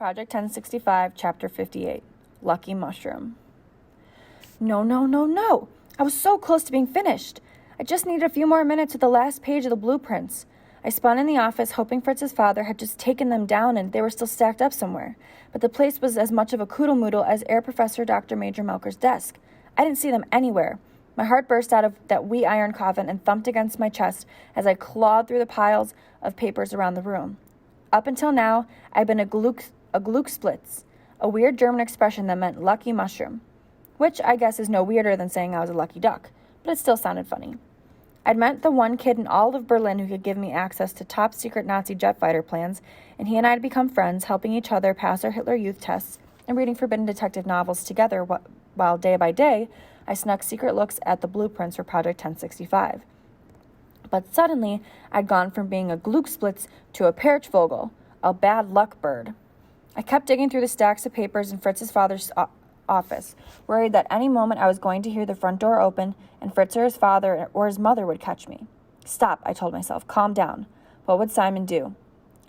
Project 1065, Chapter 58, Lucky Mushroom. No. I was so close to being finished. I just needed a few more minutes with the last page of the blueprints. I spun in the office, hoping Fritz's father had just taken them down and they were still stacked up somewhere. But the place was as much of a coodle-moodle as Air Professor Dr. Major Melker's desk. I didn't see them anywhere. My heart burst out of that wee iron coffin and thumped against my chest as I clawed through the piles of papers around the room. Up until now, I'd been a Glücksblitz, a weird German expression that meant lucky mushroom, which I guess is no weirder than saying I was a lucky duck, but it still sounded funny. I'd met the one kid in all of Berlin who could give me access to top-secret Nazi jet fighter plans, and he and I had become friends, helping each other pass our Hitler Youth tests and reading forbidden detective novels together while day by day I snuck secret looks at the blueprints for Project 1065. But suddenly, I'd gone from being a Glücksblitz to a Perchvogel, a bad luck bird. I kept digging through the stacks of papers in Fritz's father's office, worried that any moment I was going to hear the front door open and Fritz or his father or his mother would catch me. Stop, I told myself. Calm down. What would Simon do?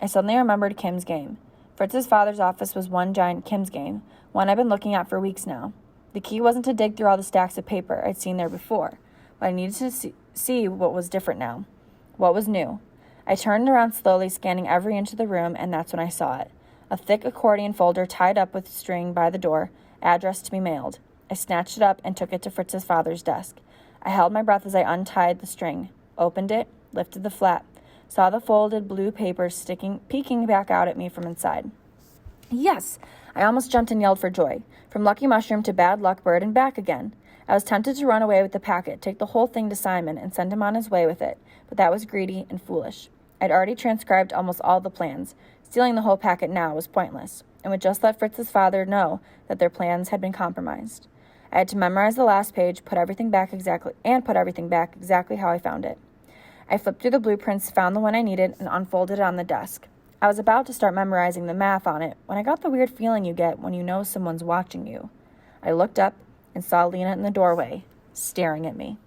I suddenly remembered Kim's game. Fritz's father's office was one giant Kim's game, one I'd been looking at for weeks now. The key wasn't to dig through all the stacks of paper I'd seen there before, but I needed to see what was different now. What was new? I turned around slowly, scanning every inch of the room, and that's when I saw it. A thick accordion folder tied up with string by the door, addressed to be mailed. I snatched it up and took it to Fritz's father's desk. I held my breath as I untied the string, opened it, lifted the flap, saw the folded blue papers peeking back out at me from inside. Yes! I almost jumped and yelled for joy. From Lucky Mushroom to Bad Luck Bird and back again. I was tempted to run away with the packet, take the whole thing to Simon, and send him on his way with it, but that was greedy and foolish. I'd already transcribed almost all the plans. Stealing the whole packet now was pointless, and would just let Fritz's father know that their plans had been compromised. I had to memorize the last page, put everything back exactly how I found it. I flipped through the blueprints, found the one I needed, and unfolded it on the desk. I was about to start memorizing the math on it when I got the weird feeling you get when you know someone's watching you. I looked up and saw Lena in the doorway, staring at me.